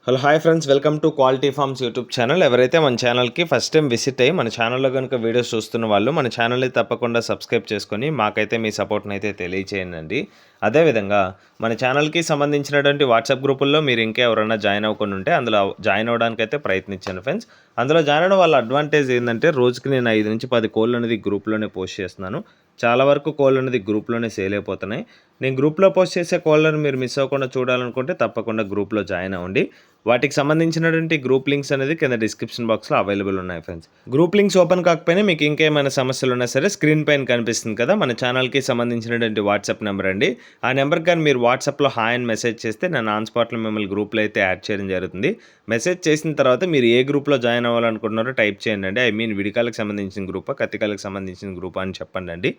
Hello hi friends, welcome to quality farms YouTube channel. ఎవరైతే మన ఛానల్కి ఫస్ట్ టైం విజిట్ అయ్యి మన ఛానల్లో కనుక వీడియోస్ చూస్తున్న వాళ్ళు మన ఛానల్ని తప్పకుండా సబ్స్క్రైబ్ చేసుకొని మాకైతే మీ సపోర్ట్ని అయితే తెలియచేయండి. అదేవిధంగా మన ఛానల్కి సంబంధించినటువంటి వాట్సాప్ గ్రూపుల్లో మీరు ఇంకా ఎవరైనా జాయిన్ అవ్వకుండా ఉంటే అందులో జాయిన్ అవ్వడానికి అయితే ప్రయత్నించాను ఫ్రెండ్స్. అందులో జాయిన్ అవ్వడం వల్ల అడ్వాంటేజ్ ఏంటంటే రోజుకి నేను 5 నుంచి 10 కోళ్ళు అనేది గ్రూప్లోనే పోస్ట్ చేస్తున్నాను. చాలా వరకు కోళ్ళు అనేది గ్రూప్లోనే సేల్ అయిపోతున్నాయి. నేను గ్రూప్లో పోస్ట్ చేసే కోళ్ళను మీరు మిస్ అవ్వకుండా చూడాలనుకుంటే తప్పకుండా గ్రూప్లో జాయిన్ అవ్వండి. వాటికి సంబంధించినటువంటి గ్రూప్ లింక్స్ అనేది కింద డిస్క్రిప్షన్ బాక్స్లో అవైలబుల్ ఉన్నాయి ఫ్రెండ్స్. గ్రూప్ లింక్స్ ఓపెన్ కాకపోయినా మీకు ఇంకేమైనా సమస్యలు ఉన్నా సరే స్క్రీన్ పైన కనిపిస్తుంది కదా మన ఛానల్కి సంబంధించినటువంటి వాట్సాప్ నెంబర్ అండి. ఆ నెంబర్ కానీ మీరు వాట్సాప్లో హాయ్ అని మెసేజ్ చేస్తే నేను ఆన్ స్పాట్లో మిమ్మల్ని గ్రూప్లో అయితే యాడ్ చేయడం జరుగుతుంది. మెసేజ్ చేసిన తర్వాత మీరు ఏ గ్రూప్లో జాయిన్ అవ్వాలనుకుంటున్నారో టైప్ చేయండి. ఐ మీన్ విడికాలకు సంబంధించిన గ్రూపా కత్తికాలకు సంబంధించిన గ్రూపా అని చెప్పండి అండి.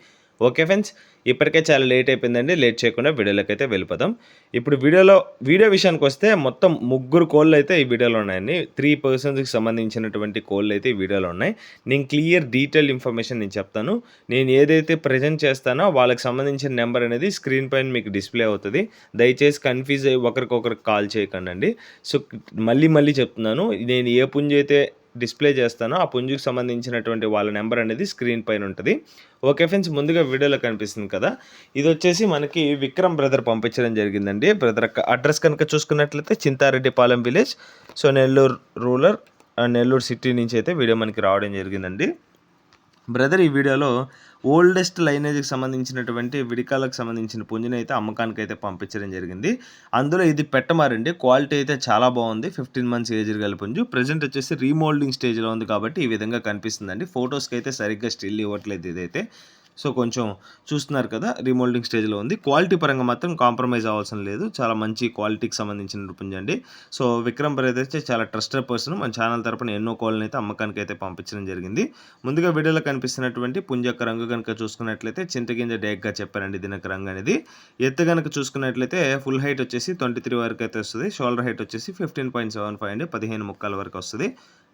ఓకే ఫ్రెండ్స్, ఇప్పటికే చాలా లేట్ అయిపోయిందండి. లేట్ చేయకుండా వీడియోలోకి అయితే వెళ్ళిపోదాం. ఇప్పుడు వీడియో విషయానికి వస్తే మొత్తం 3 కోళ్ళు అయితే ఈ వీడియోలో ఉన్నాయండి. 3 పర్సన్స్కి సంబంధించినటువంటి కోళ్ళు అయితే ఈ వీడియోలో ఉన్నాయి. నేను క్లియర్ డీటెయిల్ ఇన్ఫర్మేషన్ నేను చెప్తాను. నేను ఏదైతే ప్రజెంట్ చేస్తానో వాళ్ళకి సంబంధించిన నెంబర్ అనేది స్క్రీన్ పైన మీకు డిస్ప్లే అవుతుంది. దయచేసి కన్ఫ్యూజ్ అయ్యి ఒకరికొకరికి కాల్ చేయకండి అండి. సో మళ్ళీ చెప్తున్నాను, నేను ఏ పుంజు అయితే డిస్ప్లే చేస్తానో ఆ పుంజుకి సంబంధించినటువంటి వాళ్ళ నెంబర్ అనేది స్క్రీన్ పైన ఉంటుంది. ఓకే ఫ్రెండ్స్, ముందుగా వీడియోలో కనిపిస్తుంది కదా, ఇది వచ్చేసి మనకి విక్రమ్ బ్రదర్ పంపించడం జరిగిందండి. బ్రదర్ అడ్రస్ కనుక చూసుకున్నట్లయితే Chintareddypalem village, so Nellore rural Nellore city నుంచి అయితే వీడియో మనకి రావడం జరిగిందండి. బ్రదర్ ఈ వీడియోలో ఓల్డెస్ట్ లైనేజ్కి సంబంధించినటువంటి విడికాలకు సంబంధించిన పుంజుని అయితే అమ్మకానికి అయితే పంపించడం జరిగింది. అందులో ఇది పెట్టమారండి, క్వాలిటీ అయితే చాలా బాగుంది. 15 months ఏజ్ గల పుంజు. ప్రజెంట్ వచ్చేసి రీమోల్డింగ్ స్టేజ్లో ఉంది కాబట్టి ఈ విధంగా కనిపిస్తుందండి. ఫొటోస్కి అయితే సరిగ్గా స్టిల్ ఇవ్వట్లేదు ఇదైతే. సో కొంచెం చూస్తున్నారు కదా, రీమోల్డింగ్ స్టేజ్లో ఉంది. క్వాలిటీ పరంగా మాత్రం కాంప్రమైజ్ అవ్వాల్సిన లేదు. చాలా మంచి క్వాలిటీకి సంబంధించిన పుంజు అండి. సో విక్రమ్ బ్రదర్ అయితే చాలా ట్రస్టెడ్ పర్సన్. మన ఛానల్ తరపున ఎన్నో కోళ్ళని అయితే అమ్మకానికి అయితే పంపించడం జరిగింది. ముందుగా వీడియోలో కనిపిస్తున్నటువంటి పుంజు యొక్క రంగు కనుక చూసుకున్నట్లయితే చింతగింజ డేగ్గా చెప్పారండి దీని యొక్క రంగు అనేది. ఎత్తు కనుక చూసుకున్నట్లయితే ఫుల్ హైట్ వచ్చేసి 23 వరకు అయితే వస్తుంది. షోల్డర్ హైట్ వచ్చేసి 15.75 అండి, 15 ముక్కాల వరకు వస్తుంది.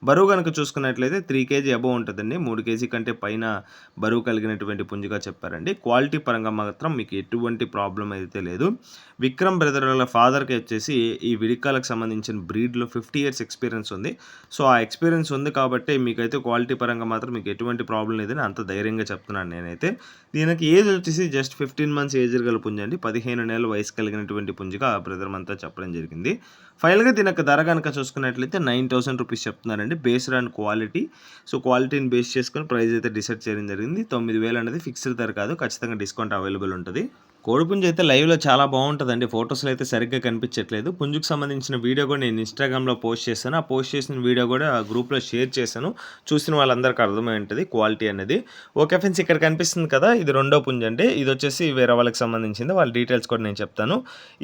బరువు కనుక చూసుకున్నట్లయితే 3 kg అబోవ్ ఉంటుందండి. 3 kg కంటే పైన బరువు కలిగినటువంటి పుంజుగా చెప్పారండి. క్వాలిటీ పరంగా మాత్రం మీకు ఎటువంటి ప్రాబ్లం అయితే లేదు. విక్రమ్ బ్రదర్ వాళ్ళ ఫాదర్కి వచ్చేసి ఈ విడికాలకు సంబంధించిన బ్రీడ్లో 50 years ఎక్స్పీరియన్స్ ఉంది. సో ఆ ఎక్స్పీరియన్స్ ఉంది కాబట్టి మీకైతే క్వాలిటీ పరంగా మాత్రం మీకు ఎటువంటి ప్రాబ్లం లేదని అంత ధైర్యంగా చెప్తున్నాను నేనైతే. దీనికి ఏజ్ వచ్చేసి జస్ట్ 15 months ఏజ్ గల పుంజు అండి. 15 నెలల వయసు కలిగినటువంటి పుంజుగా బ్రదర్ అంతా చెప్పడం జరిగింది. ఫైనల్గా దీని యొక్క ధర కనుక చూసుకున్నట్లయితే 9,000 రూపీస్ చెప్తున్నారండి, బేస్డ్ ఆన్ క్వాలిటీ. సో క్వాలిటీని బేస్ చేసుకొని ప్రైస్ అయితే డిసైడ్ చేయడం జరిగింది. 9,000 అనేది ఫిక్స్డ్ ధర కాదు, ఖచ్చితంగా డిస్కౌంట్ అవైలబుల్ ఉంటుంది. కోడిపుంజు అయితే లైవ్లో చాలా బాగుంటుందండి. ఫొటోస్లో అయితే సరిగ్గా కనిపించట్లేదు. పుంజుకు సంబంధించిన వీడియో కూడా నేను ఇన్స్టాగ్రామ్లో పోస్ట్ చేశాను. ఆ పోస్ట్ చేసిన వీడియో కూడా గ్రూప్లో షేర్ చేశాను. చూసిన వాళ్ళందరికీ అర్థమై ఉంటుంది క్వాలిటీ అనేది. ఓకే ఫ్రెండ్స్, ఇక్కడ కనిపిస్తుంది కదా, ఇది రెండో పుంజు అండి. ఇది వచ్చేసి వేరే వాళ్ళకి సంబంధించింది. వాళ్ళ డీటెయిల్స్ కూడా నేను చెప్తాను.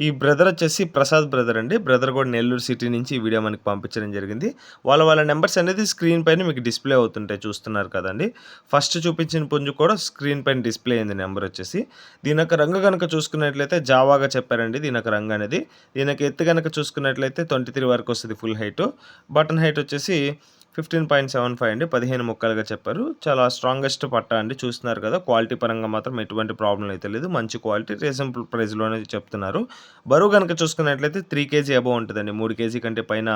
ఈ బ్రదర్ వచ్చేసి ప్రసాద్ బ్రదర్ అండి. బ్రదర్ కూడా నెల్లూరు సిటీ నుంచి ఈ వీడియో మనకి పంపించడం జరిగింది. వాళ్ళ నెంబర్స్ అనేది స్క్రీన్ పైన మీకు డిస్ప్లే అవుతుంటాయి, చూస్తున్నారు కదండి. ఫస్ట్ చూపించిన పుంజు కూడా స్క్రీన్ పైన డిస్ప్లే అయింది నెంబర్ వచ్చేసి. దీని యొక్క రంగు కనుక చూసుకున్నట్లయితే జావాగా చెప్పారండి దీని యొక్క రంగు అనేది. దీనికి ఎత్తు కనుక చూసుకున్నట్లయితే 23 వరకు వస్తుంది ఫుల్ హైట్. బటన్ హైట్ వచ్చేసి 15.75 అండి, 15 ముక్కలుగా చెప్పారు. చాలా స్ట్రాంగెస్ట్ పట్ట అండి, చూస్తున్నారు కదా. క్వాలిటీ పరంగా మాత్రం ఎటువంటి ప్రాబ్లం అయితే లేదు, మంచి క్వాలిటీ, రీజనబుల్ ప్రైస్లోనే చెప్తున్నారు. బరువు కనుక చూసుకున్నట్లయితే 3 kg అబోవ్ ఉంటుందండి. 3 kg కంటే పైన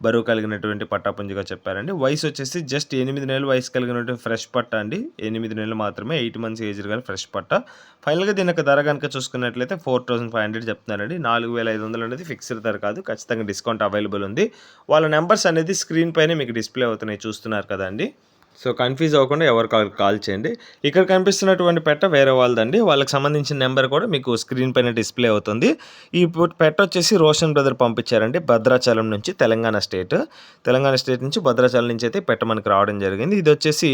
బరువు కలిగినటువంటి పట్టాపుంజిగా చెప్పారండి. వయసు వచ్చేసి జస్ట్ 8 నెలల వయసు కలిగినటువంటి ఫ్రెష్ పట్ట అండి. 8 నెలలు మాత్రమే, 8 months ఏజ్ కానీ ఫ్రెష్ పట్ట. ఫైనల్గా దీని యొక్క ధర కనుక చూసుకున్నట్లయితే 4,500 చెప్తున్నారండి. 4,500 అనేది ఫిక్స్డ్ ధర కాదు, ఖచ్చితంగా డిస్కౌంట్ అవైలబుల్ ఉంది. వాళ్ళ నెంబర్స్ అనేది స్క్రీన్ పైన మీకు డిస్ప్లే అవుతున్నాయి, చూస్తున్నారు కదండి. సో కన్ఫ్యూజ్ అవ్వకుండా ఎవరు కాల్ చేయండి. ఇక్కడ కనిపిస్తున్నటువంటి పెట్ట వేరే వాళ్ళదండి. వాళ్ళకి సంబంధించిన నెంబర్ కూడా మీకు స్క్రీన్ పైన డిస్ప్లే అవుతుంది. ఈ పెట్ట వచ్చేసి రోషన్ బ్రదర్ పంపించారండి, భద్రాచలం నుంచి, తెలంగాణ స్టేట్ నుంచి భద్రాచలం నుంచి అయితే పెట్ట మనకి రావడం జరిగింది. ఇది వచ్చేసి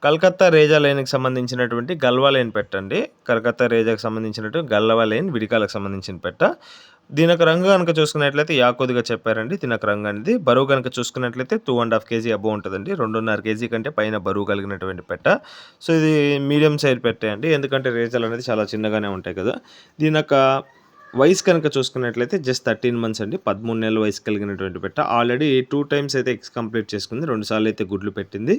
కలకత్తా రేజా లైన్కి సంబంధించినటువంటి గల్వా లైన్ పెట్టండి. కలకత్తా రేజాకి సంబంధించినటువంటి గల్వా లైన్ విడికాలకు సంబంధించిన పెట్ట. దీని యొక్క రంగు కనుక చూసుకున్నట్లయితే యాకోదిగా చెప్పారండి దీని యొక్క రంగు అనేది. బరువు కనుక చూసుకున్నట్లయితే 2.5 kg అబోవ్ ఉంటుందండి. 2.5 kg కంటే పైన బరువు కలిగినటువంటి పెట్ట. సో ఇది మీడియం సైజ్ పెట్టే అండి, ఎందుకంటే రేజాలు అనేది చాలా చిన్నగానే ఉంటాయి కదా. దీని యొక్క వయసు కనుక చూసుకున్నట్లయితే జస్ట్ 13 months అండి, 13 నెలల వయసు కలిగినటువంటి పెట్ట. ఆల్రెడీ 2 times అయితే ఎగ్స్ కంప్లీట్ చేసుకుంది, 2 సార్లు అయితే గుడ్లు పెట్టింది.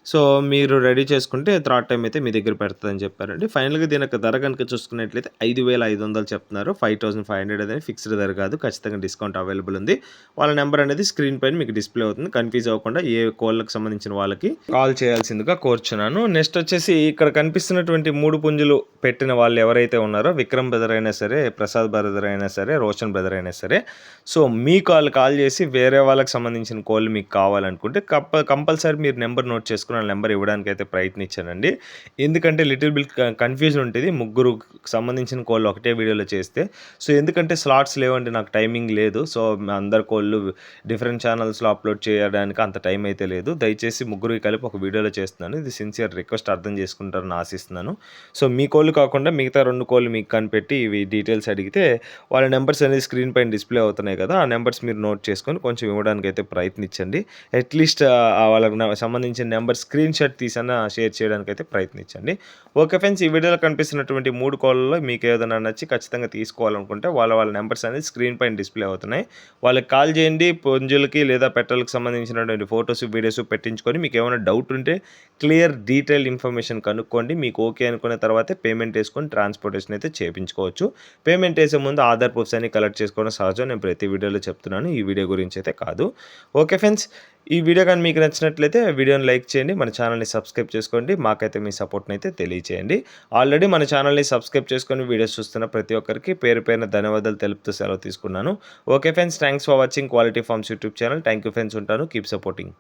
సో, మీరు రెడీ చేసుకుంటే థర్డ్ టైమ్ అయితే మీ దగ్గర పెడతదని చెప్పారండి. ఫైనల్‌గా దీని యొక్క ధర గనుక చూసుకున్నట్లయితే 5,500 చెప్తున్నారు. 5,500 అనేది ఫిక్స్డ్ ధర కాదు. ఖచ్చితంగా డిస్కౌంట్ అవైలబుల్ ఉంది. వాళ్ళ నంబర్ అనేది స్క్రీన్ పైన మీకు డిస్‌ప్లే అవుతుంది. కన్‌ఫ్యూజ్ అవ్వకుండా ఏ కోళ్ళకి సంబంధించిన వాళ్ళకి కాల్ చేయాల్సిందిగా కోరుచున్నాను. నెక్స్ట్ వచ్చేసి ఇక్కడ కనిపిస్తున్నటువంటి 3 పుంజులు పెట్టిన వాళ్ళు ఎవరైతే ఉన్నారో విక్రమ్ బ్రదర్ అయినా సరే, ప్రసాద్ బ్రదర్ అయినా సరే, రోషన్ బ్రదర్ అయినా సరే, సో మీకు వాళ్ళు కాల్ చేసి వేరే వాళ్ళకి సంబంధించిన కోళ్ళు మీకు కావాలనుకుంటే కంపల్సరీ మీరు నెంబర్ నోట్ చేసుకొని ఆ నెంబర్ ఇవ్వడానికి అయితే ప్రయత్నించానండి. ఎందుకంటే లిటిల్ బిట్ కన్‌ఫ్యూజన్ ఉంటది. ముగ్గురుకి సంబంధించిన కోళ్ళు ఒకటే వీడియోలో చేస్తే. సో ఎందుకంటే స్లాట్స్ లేవండి. నాకు టైమింగ్ లేదు. సో అందరి కోళ్ళు డిఫరెంట్ ఛానల్స్‌లో అప్‌లోడ్ చేయడానికి అంత టైం అయితే లేదు. దయచేసి ముగ్గురికి కలిపి ఒక వీడియోలో చేస్తున్నాను. ఇది సిన్సియర్ రిక్వెస్ట్, అర్థం చేసుకుంటారని ఆశిస్తున్నాను. సో మీ కోళ్ళు కాకుండా మిగతా 2 కోళ్ళు మీకు కనిపెట్టి ఇవి డీటెయిల్స్ అడిగితే వాళ్ళ నెంబర్స్ అనేది స్క్రీన్ పైన డిస్‌ప్లే అవుతున్నాయి కదా! ఆ నెంబర్స్ మీరు నోట్ చేసుకొని కొంచెం ఇవ్వడానికైతే ప్రయత్నించండి. అట్‌లీస్ట్ వాళ్ళకి సంబంధించిన నెంబర్ స్క్రీన్‌షాట్ తీసన్నా షేర్ చేయడానికైతే ప్రయత్నించండి. ఓకే ఫ్రెండ్స్, ఈ వీడియోలో కనిపిస్తున్నటువంటి 3 కోళ్ళలో మీకు ఏదైనా నచ్చి ఖచ్చితంగా తీసుకోవాలనుకుంటే వాళ్ళ నెంబర్స్ అనేది స్క్రీన్ పైన డిస్‌ప్లే అవుతున్నాయి. వాళ్ళకి కాల్ చేయండి. పుంజులకి లేదా పెట్టలకి సంబంధించినటువంటి ఫోటోస్, వీడియోస్ పెట్టించుకొని మీకు ఏమైనా డౌట్ ఉంటే క్లియర్ డీటెయిల్డ్ ఇన్ఫర్మేషన్ కనుక్కోండి. మీకు ఓకే అనుకున్న తర్వాతే పేమెంట్ వేసుకొని ట్రాన్స్‌పోర్టేషన్ అయితే చేపించుకోవచ్చు. పేమెంట్ వేసే ముందు ఆధార్ ప్రూఫ్స్ అన్ని కలెక్ట్ చేసుకోవడం సహజం. నేను ప్రతి వీడియోలో చెప్తున్నాను. ఈ వీడియో గురించి అయితే కాదు. ఓకే ఫ్రెండ్స్, ఈ వీడియో కానీ మీకు నచ్చినట్లయితే వీడియోని లైక్ చేయండి. మన ఛానల్‌ని సబ్స్క్రైబ్ చేసుకోండి. మాకైతే మీ సపోర్ట్‌ని అయితే తెలియచేయండి. ఆల్రెడీ మన ఛానల్‌ని సబ్స్క్రైబ్ చేసుకొని వీడియోస్ చూస్తున్న ప్రతి ఒక్కరికి పేరు పేరున ధన్యవాదాలు తెలుపుతూ సెలవు తీసుకున్నాను. Okay friends, thanks for watching quality farms YouTube channel. Thank you friends. ఉంటాను. Keep supporting.